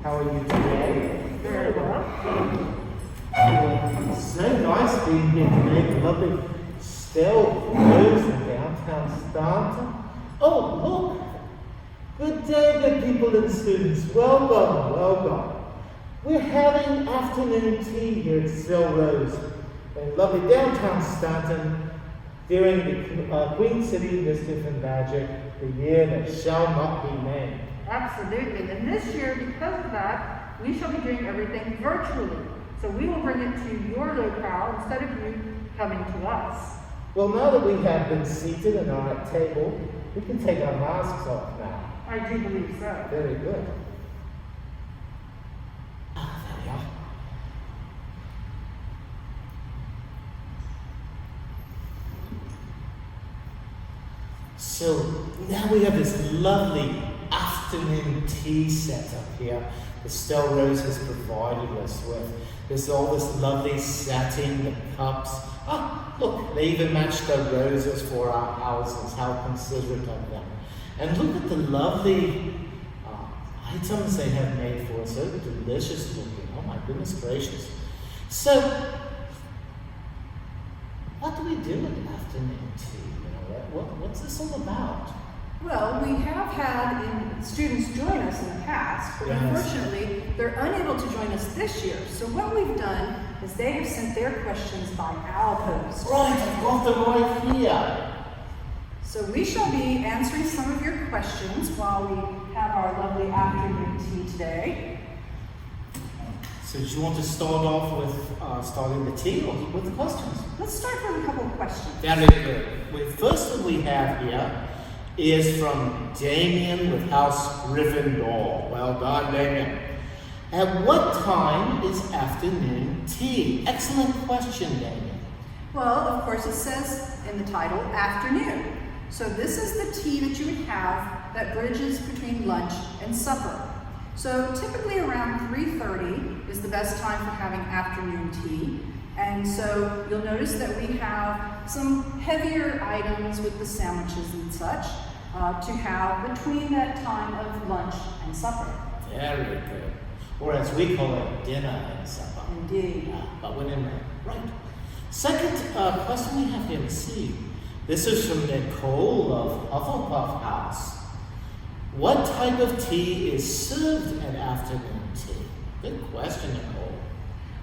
How are you today? Very well. So nice being here today. The lovely Stelle Rose in downtown Staunton. Oh, look! Good day, good people and students. Welcome, welcome. We're having afternoon tea here at Stelle Rose in lovely downtown Staunton during the Queen City Mischief and Magic, the year that shall not be named. Absolutely. And this year, because of that, we shall be doing everything virtually. So we will bring it to your locale instead of you coming to us. Well, now that we have been seated and are at table, we can take our masks off now. I do believe so. Very good. Ah, there we are. So now we have this lovely afternoon tea set up here that Stelle Rose has provided us with. There's all this lovely setting, the cups. Ah, look, they even match the roses for our houses. How considerate of them. And look at the lovely items they have made for us. So delicious looking. Oh my goodness gracious. So, what do we do at afternoon tea? What's this all about? Well, we have had students join us in the past, but Yes. unfortunately, they're unable to join us this year. So what we've done is they have sent their questions by owl post. Right, I've got them right here. So we shall be answering some of your questions while we have our lovely afternoon tea today. So do you want to start off with starting the tea or with the questions? Let's start with a couple of questions. Very good. The first one we have here is from Damien with House Gryffindor. Well done, Damien. At what time is afternoon tea? Excellent question, Damien. Well, of course, it says in the title, afternoon. So this is the tea that you would have that bridges between lunch and supper. So typically around 3:30 is the best time for having afternoon tea. And so you'll notice that we have some heavier items with the sandwiches and such to have between that time of lunch and supper. Very good. Or as we call it, dinner and supper. Indeed. But when in right. Second question we have here, let's see. This is from Nicole of Hufflepuff House. What type of tea is served at afternoon tea? Good question, Nicole.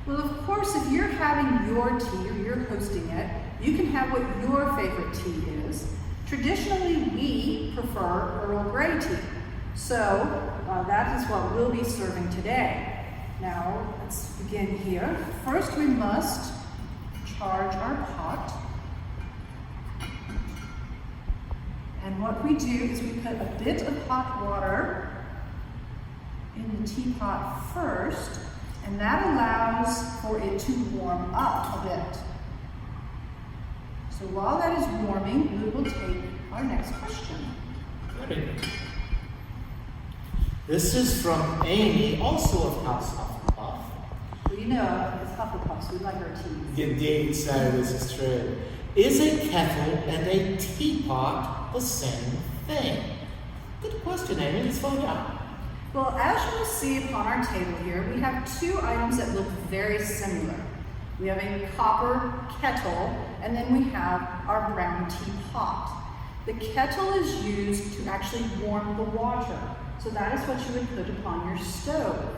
Well, of course, if you're having your tea or you're hosting it, you can have what your favorite tea is. Traditionally, we prefer Earl Grey tea. So that is what we'll be serving today. Now, let's begin here. First, we must charge our pot. And what we do is we put a bit of hot water in the teapot first, and that allows for it to warm up a bit. So while that is warming, we will take our next question. Very good. This is from Amy, also of House Hufflepuff. Well, you know, as Hufflepuffs, we like our teas. Indeed, so this is true. Is a kettle and a teapot the same thing? Good question, Amy. Let's find out. Well, as you will see upon our table here, we have two items that look very similar. We have a copper kettle, and then we have our brown teapot. The kettle is used to actually warm the water. So that is what you would put upon your stove.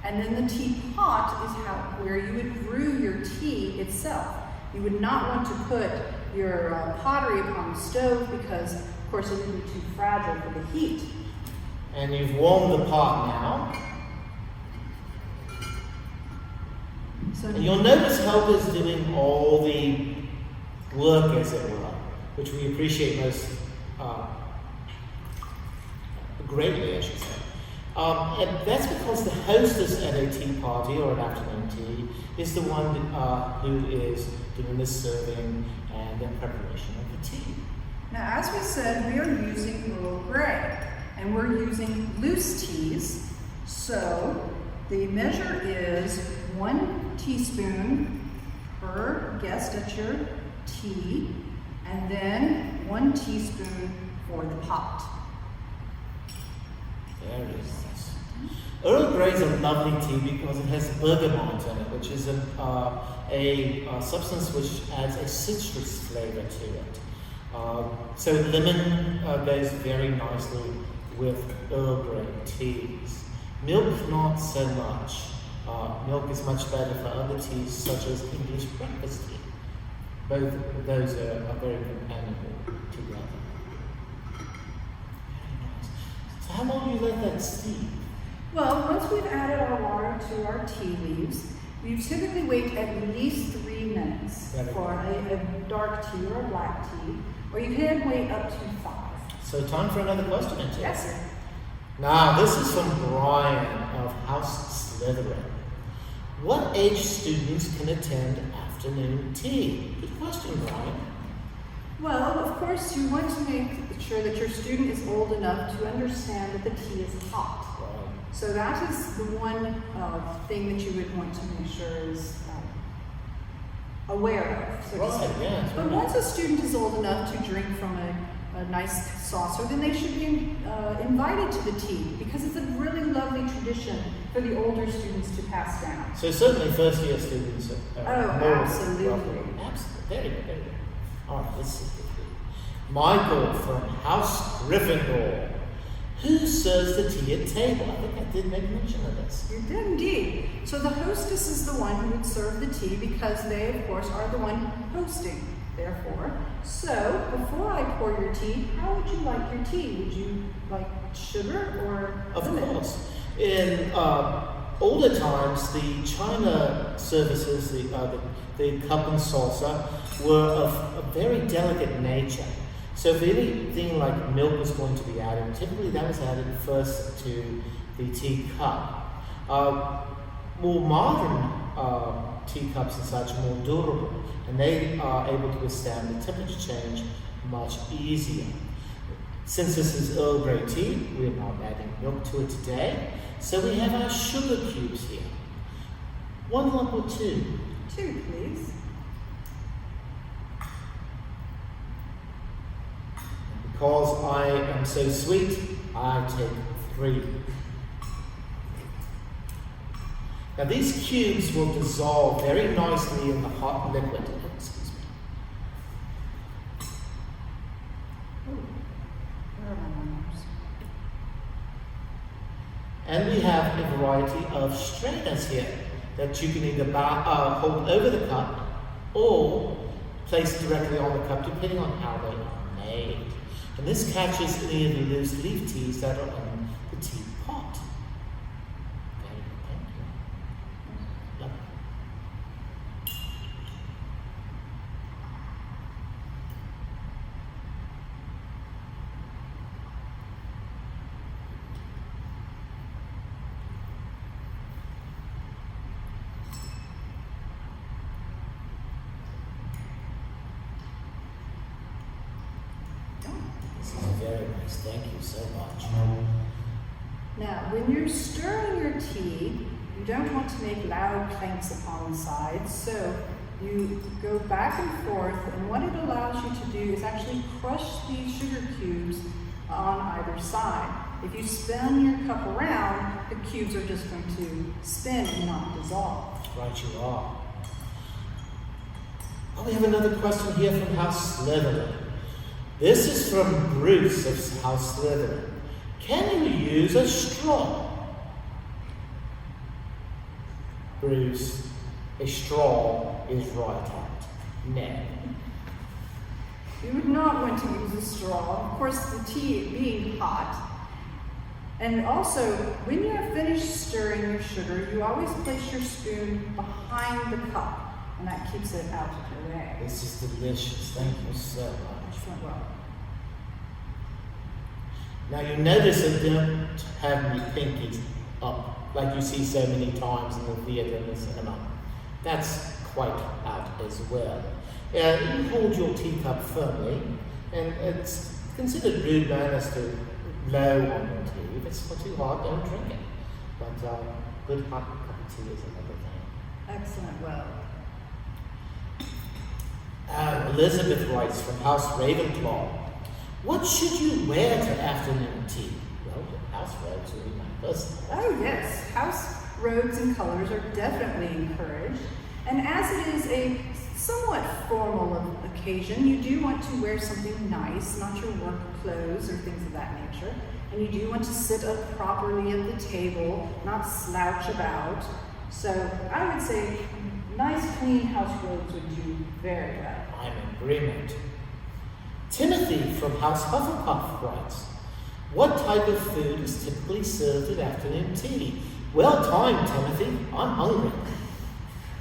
And then the teapot is where you would brew your tea itself. You would not want to put your pottery upon the stove because, of course, it would be too fragile for the heat. And you've warmed the pot now. So And you'll notice Helga's doing all the work, as it were, which we appreciate most greatly, I should say. And that's because the hostess at a tea party or an afternoon tea is the one who is doing the serving and the preparation of the tea. now, as we said, we are using Earl Grey, and we're using loose teas. So the measure is 1 teaspoon per guest at your tea, and then 1 teaspoon for the pot. There it is. Earl Grey is a lovely tea because it has bergamot in it, which is a substance which adds a citrus flavor to it. So lemon goes very nicely with Earl Grey teas. Milk, not so much. Milk is much better for other teas, such as English breakfast tea. Both of those are very compatible together. Very nice. So how long do you let that steep? Well, once we've added our water to our tea leaves, we typically wait at least 3 minutes for a dark tea or a black tea, or you can wait up to 5. So time for another question, Tim. Yes, sir. Now, this is from Brian of House Slytherin. What age students can attend afternoon tea? Good question, Brian. Well, of course, you want to make sure that your student is old enough to understand that the tea is hot. Right. So that is the one thing that you would want to make sure is aware of. So to Right, speak. yeah. But once a student is old enough to drink from a nice saucer, then they should be invited to the tea because it's a really lovely tradition for the older students to pass down. So certainly first year students are more absolutely. welcome. Absolutely. Very good, very good. All right, let's see. Michael from House Gryffindor. Who serves the tea at table? I think I did make mention of this. You did indeed. So the hostess is the one who would serve the tea because they, of course, are the one hosting. Therefore, so before I pour your tea, how would you like your tea? Would you like sugar or Of lemon? course. In older times, the china services, the cup and saucer, were of a very delicate nature. So if anything like milk was going to be added, typically that was added first to the teacup. More modern teacups and such are more durable, and they are able to withstand the temperature change much easier. Since this is Earl Grey tea, we are not adding milk to it today, so we have our sugar cubes here. 1 lump or 2? 2, please. Because I am so sweet, I take 3. Now these cubes will dissolve very nicely in the hot liquid. Excuse me. Where are my numbers? And we have a variety of strainers here that you can either hold over the cup or place directly on the cup, depending on how they are made. And this catches any of the loose leaf teas that are in the teapot. Very good, thank you. Lovely. This is very nice. Thank you so much. Now, when you're stirring your tea, you don't want to make loud clanks upon the sides, so you go back and forth, and what it allows you to do is actually crush these sugar cubes on either side. If you spin your cup around, the cubes are just going to spin and not dissolve. Right you are. Oh, we have another question here from House Slytherin. This is from Bruce of House Slytherin. Can you use a straw? Bruce, a straw is right out. No. You would not want to use a straw. Of course, the tea being hot. And also, when you have finished stirring your sugar, you always place your spoon behind the cup, and that keeps it out of your way. This is delicious. Thank you so much. Well, Now you notice I don't have my pinkies up like you see so many times in the theatre and the cinema. That's quite out as well. You hold your teacup firmly, and it's considered rude manners to blow on your tea. If it's too hot, don't drink it. But good hot cup of tea is another thing. excellent. Well, Elizabeth writes from House Ravenclaw. What should you wear to afternoon tea? well, the house robes will be magnificent. Oh yes, house robes and colors are definitely encouraged. And as it is a somewhat formal occasion, you do want to wear something nice, not your work clothes or things of that nature. And you do want to sit up properly at the table, not slouch about. So I would say nice clean house robes would do very well. I'm in agreement. Timothy from House Hufflepuff writes, what type of food is typically served at afternoon tea? Well timed, Timothy. I'm hungry.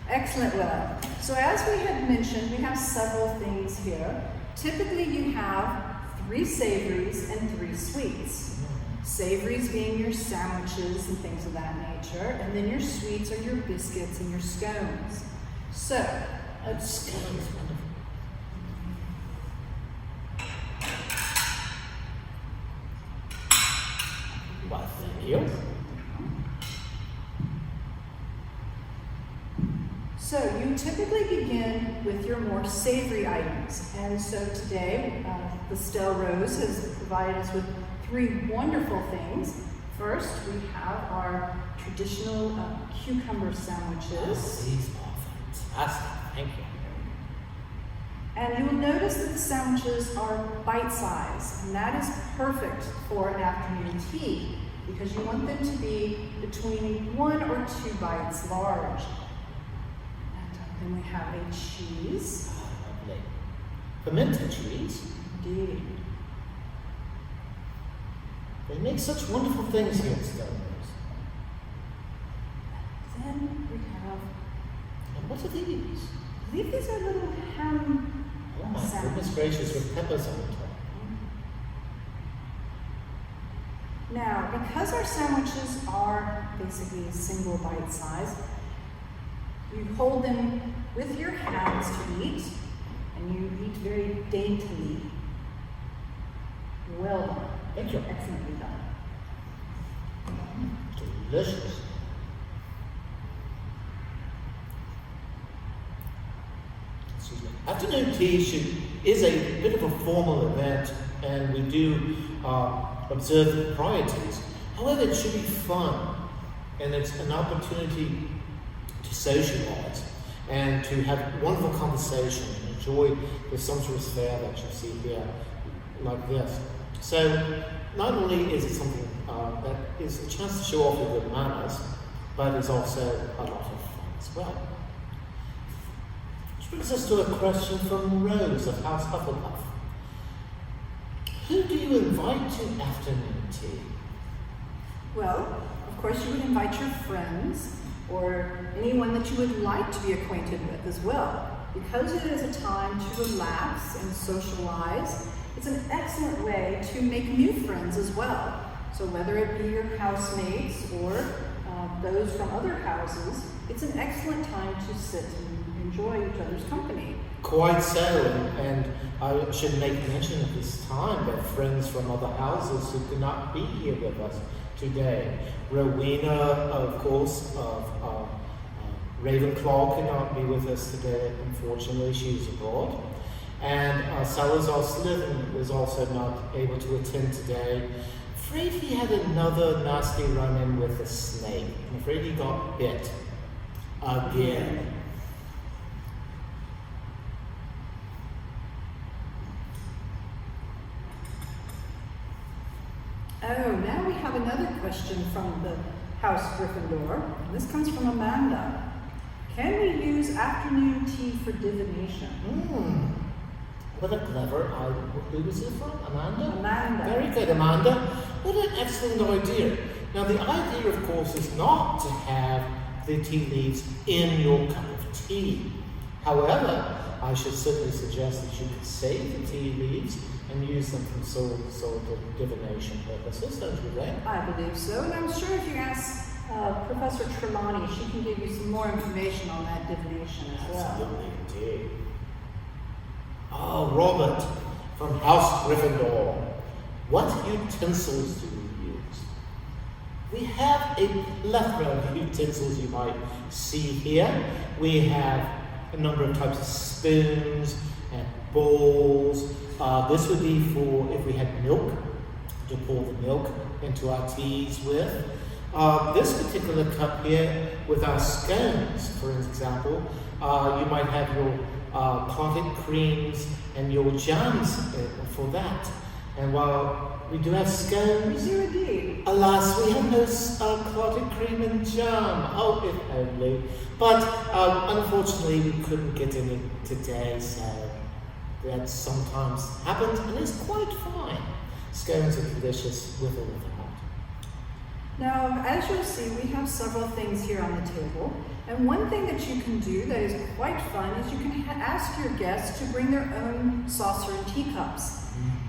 Excellent, Will. So as we had mentioned, we have several things here. Typically you have 3 savories and 3 sweets. Savories being your sandwiches and things of that nature, and then your sweets are your biscuits and your scones. So, let's Well, thank you. So you typically begin with your more savory items. And so today, the Stelle Rose has provided us with 3 wonderful things. First, we have our traditional cucumber sandwiches. These are fantastic. Thank you. And you will notice that the sandwiches are bite-sized, and that is perfect for an afternoon tea because you want them to be between 1 or 2 bites large. And then we have a cheese. Lovely. Pimento cheese. Indeed. They make such wonderful things here at Stelle Rose. Then we have, And what are these? I believe these are little ham Oh my sandwiches. goodness gracious, with peppers on the top. Now, because our sandwiches are basically a single bite size, you hold them with your hands to eat, and you eat very daintily. Well done. Thank you. Excellently done. Delicious. Excuse me. Afternoon tea is a bit of a formal event, and we do observe the proprieties. However, it should be fun, and it's an opportunity to socialize and to have wonderful conversation and enjoy the sumptuous fare that you see here, like this. So, not only is it something that is a chance to show off your good manners, but it's also a lot of fun as well. Which brings us to a question from Rose of House Hufflepuff. Who do you invite to afternoon tea? Well, of course, you would invite your friends or anyone that you would like to be acquainted with as well. Because it is a time to relax and socialize, it's an excellent way to make new friends as well. So whether it be your housemates or those from other houses, it's an excellent time to sit and enjoy each other's company. Quite so, and I should make mention at this time that friends from other houses who could not be here with us today. Rowena, of course, of Ravenclaw could not be with us today, unfortunately, she's abroad. And Salazar Slytherin was also not able to attend today. Afraid he had another nasty run-in with a snake. I'm afraid he got bit again. Oh, now we have another question from the House Gryffindor. This comes from Amanda. Can we use afternoon tea for divination? What a clever, who was it from? Amanda? Amanda. Very good, Amanda. What an excellent idea. Now, the idea, of course, is not to have the tea leaves in your cup of tea. However, I should certainly suggest that you could save the tea leaves and use them for sort of divination purposes, don't you think? I believe so, and I'm sure if you ask Professor Trelawney, she can give you some more information on that divination as well. Absolutely, indeed. Oh, Robert from House Gryffindor. What utensils do we use? We have a plethora of utensils you might see here. We have a number of types of spoons and bowls. This would be for if we had milk, to pour the milk into our teas with. This particular cup here with our scones, for example, you might have your clotted creams and your jams for that. And while we do have scones, We do indeed. alas, we have no clotted cream and jam. Oh, if only. But unfortunately, we couldn't get any today, so that sometimes happens, and it's quite fine. Scones are delicious with or without. Now, as you'll see, we have several things here on the table. And one thing that you can do that is quite fun is you can ask your guests to bring their own saucer and teacups.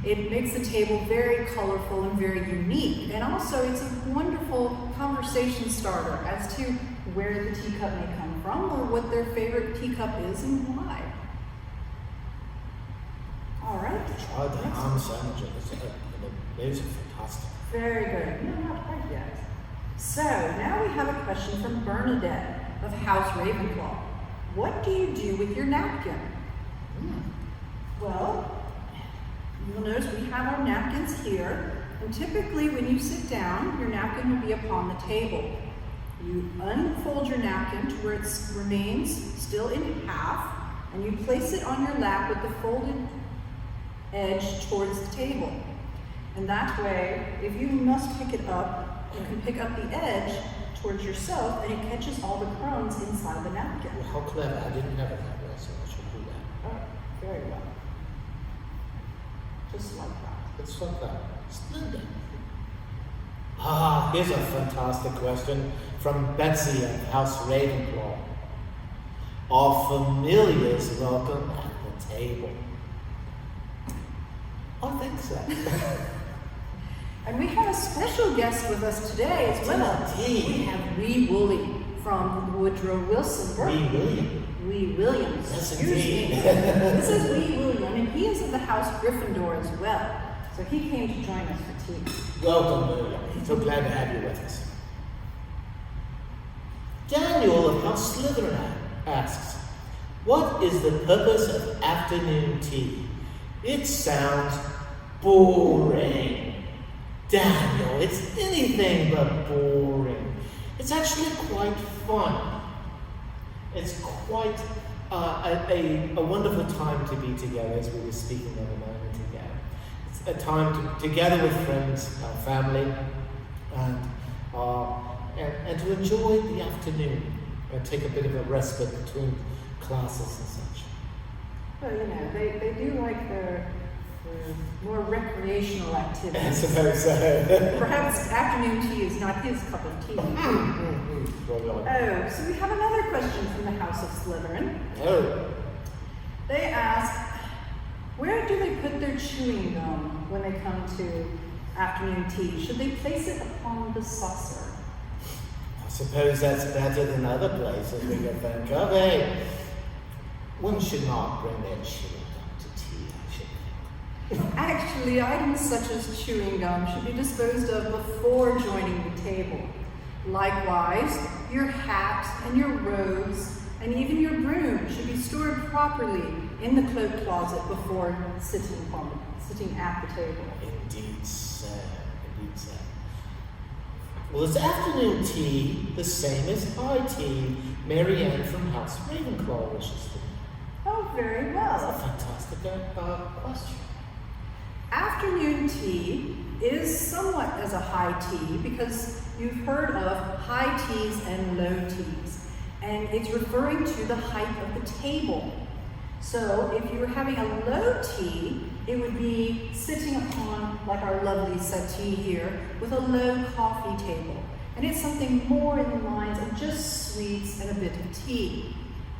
It makes the table very colorful and very unique. And also, it's a wonderful conversation starter as to where the teacup may come from or what their favorite teacup is and why. All right. Try the ham sandwiches. Those are fantastic. Very good. No, not quite yet. So, now we have a question from Bernadette of House Ravenclaw. What do you do with your napkin? Well, you'll notice we have our napkins here, and typically when you sit down, your napkin will be upon the table. You unfold your napkin to where it remains still in half, and you place it on your lap with the folded edge towards the table. And that way, if you must pick it up, you can pick up the edge towards yourself, and it catches all the crumbs inside the napkin. Well, how clever. I didn't have it that way, so I should do that. Oh, very well. Just like that. It's like that. Splendid. Ah, here's a fantastic question from Betsy of House Ravenclaw. Are familiars welcome at the table? I think so. And we have a special guest with us today as well. Indeed. We have Wee Wooly from Woodrow Wilson. Wee William. Wee Williams. Yes, Excuse me. indeed. This is Wee William, and he is of the House Gryffindor as well. So he came to join us for tea. Welcome, William. So glad to have you with us. Daniel of House Slytherin asks, what is the purpose of afternoon tea? It sounds boring. Daniel, it's anything but boring. It's actually quite fun. It's quite a wonderful time to be together, as we were speaking of a moment ago. It's a time to together with friends, our family, and to enjoy the afternoon and take a bit of a respite between classes and such. Well, you know, they do like their more recreational I activities. suppose so. Perhaps afternoon tea is not his cup of tea. Oh, so we have another question from the House of Slytherin. Oh, They ask, where do they put their chewing gum when they come to afternoon tea? Should they place it upon the saucer? I suppose that's better than other places we can think of, eh? One should not bring their chewing gum to tea, I should think. Actually, items such as chewing gum should be disposed of before joining the table. Likewise, your hat and your robes and even your broom should be stored properly in the cloak closet before sitting at the table. Indeed so, indeed so. Well, is afternoon tea the same as high tea? Mary Ann from House Ravenclaw wishes to know. Oh, very That's a well. fantastic question. Afternoon tea is somewhat as a high tea because you've heard of high teas and low teas, and it's referring to the height of the table. So if you were having a low tea, it would be sitting upon, like our lovely settee here, with a low coffee table. And it's something more in the lines of just sweets and a bit of tea.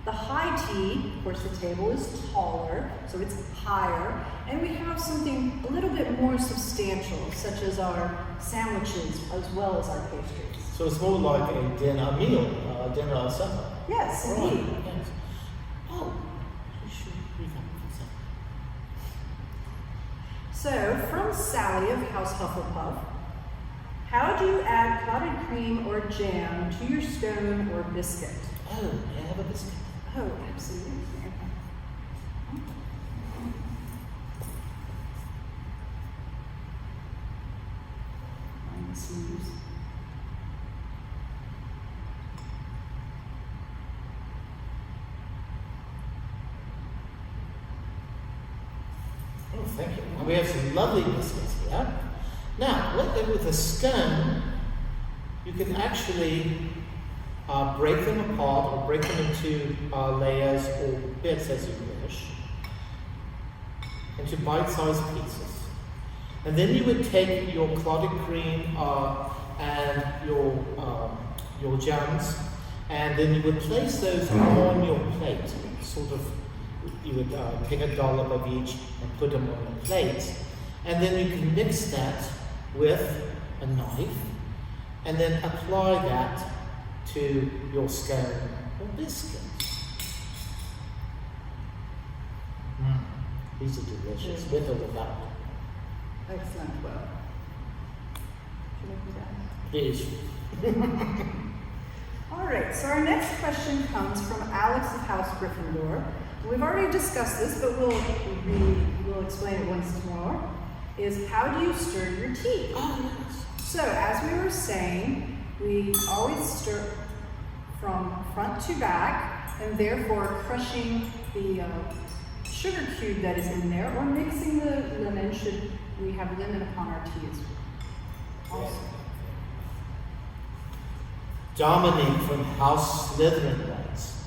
The high tea, of course the table is taller, so it's higher, and we have something a little bit more substantial, such as our sandwiches as well as our pastries. So it's more like a dinner meal, dinner or supper. Yes, Right, indeed. yes. Oh, we should read that for So, from Sally of House Hufflepuff, how do you add clotted cream or jam to your scone or biscuit? Oh, may I have a biscuit? Oh, absolutely. thank you. Now we have some lovely biscuits here. Now, with a scone, you can actually break them apart or break them into layers or bits as you wish, into bite-sized pieces. And then you would take your clotted cream and your jams, and then you would place those on your plate. Sort of, you would take a dollop of each and put them on the plate, and then you can mix that with a knife, and then apply that to your scone or biscuit. These are delicious, with or without. Excellent. Well, should I do that? Please. All right, so our next question comes from Alex of House Gryffindor. We've already discussed this, but we'll explain it once more. Is how do you stir your tea? Oh, yes. So, as we were saying, we always stir from front to back, and therefore crushing the sugar cube that is in there, or mixing the lemon should we have lemon upon our teas. Also. Dominic from House Slytherin writes,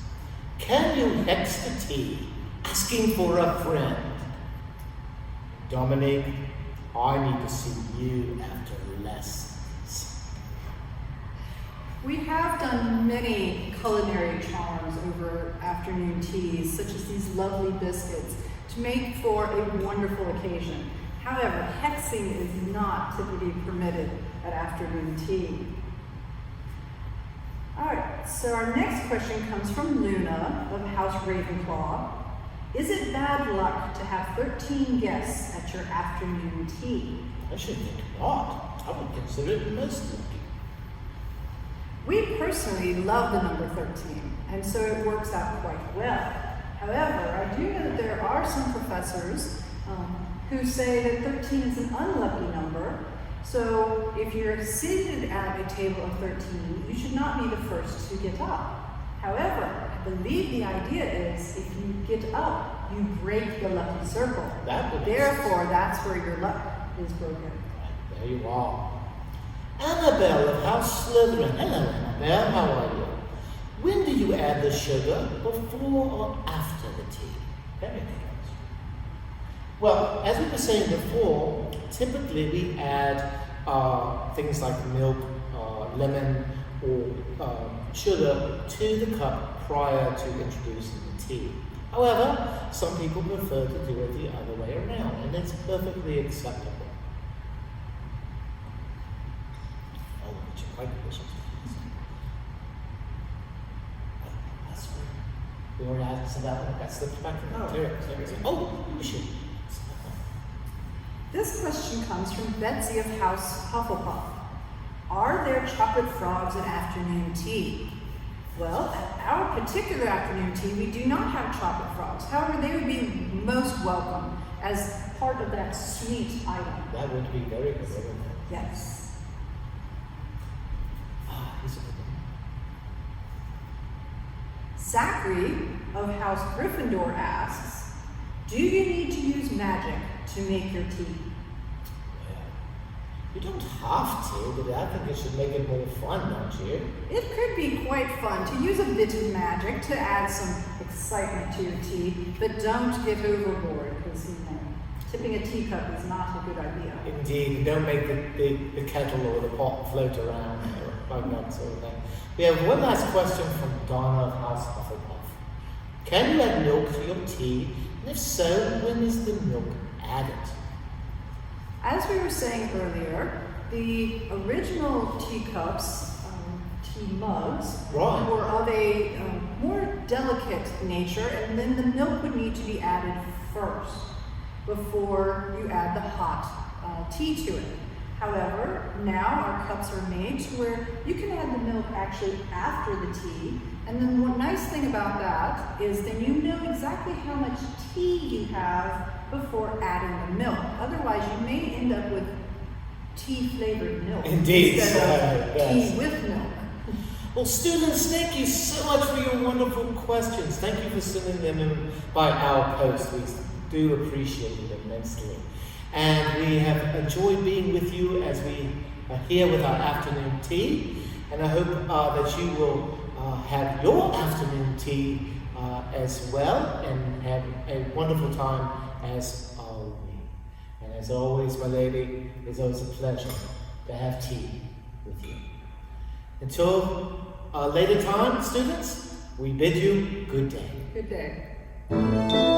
can you hex the tea, asking for a friend? Dominic, I need to see you after lessons. We have done many culinary charms over afternoon teas, such as these lovely biscuits, to make for a wonderful occasion. However, hexing is not typically permitted at afternoon tea. Alright, so our next question comes from Luna of House Ravenclaw. Is it bad luck to have 13 guests at your afternoon tea? I should think not. I would consider it most lucky. We personally love the number 13, and so it works out quite well. However, I do know that there are some professors who say that 13 is an unlucky number. So if you're seated at a table of 13, you should not be the first to get up. However, I believe the idea is if you get up, you break the lucky circle. Therefore, that's where your luck is broken. There you are. Annabelle of House Slytherin. Hello, Annabelle. How are you? When do you add the sugar, before or after the tea? Very good. Well, as we were saying before, typically we add things like milk, lemon, or sugar to the cup prior to introducing the tea. However, some people prefer to do it the other way around, and it's perfectly acceptable. Oh, would you like this? That's right. We already asked that one. That's the back of the Oh, you should. This question comes from Betsy of House Hufflepuff. Are there chocolate frogs at afternoon tea? Well, at our particular afternoon tea, we do not have chocolate frogs. However, they would be most welcome as part of that sweet item. That would be very good, wouldn't it? Yes. He's a good one. Zachary of House Gryffindor asks, do you need to use magic to make your tea? You don't have to, but I think it should make it more fun, don't you? It could be quite fun to use a bit of magic to add some excitement to your tea, but don't get overboard, because tipping a teacup is not a good idea. Indeed, don't make the kettle or the pot float around or like that sort of thing. We have one last question from Donna of House Hufflepuff. Can you add milk to your tea? And if so, when is the milk added? As we were saying earlier, the original teacups, tea mugs, Right. were of a more delicate nature, and then the milk would need to be added first before you add the hot tea to it. However, now our cups are made to where you can add the milk actually after the tea, and then one nice thing about that is then you know exactly how much tea you have before adding the milk. Otherwise, you may end up with tea-flavored milk Indeed, instead of yes. tea with milk. Well, students, thank you so much for your wonderful questions. Thank you for sending them in by our post. We do appreciate it immensely. And we have enjoyed being with you as we are here with our afternoon tea. And I hope that you will have your afternoon tea as well and have a wonderful time as are we. And as always, my lady, it's always a pleasure to have tea with you. Until a later time, students, we bid you good day. Good day.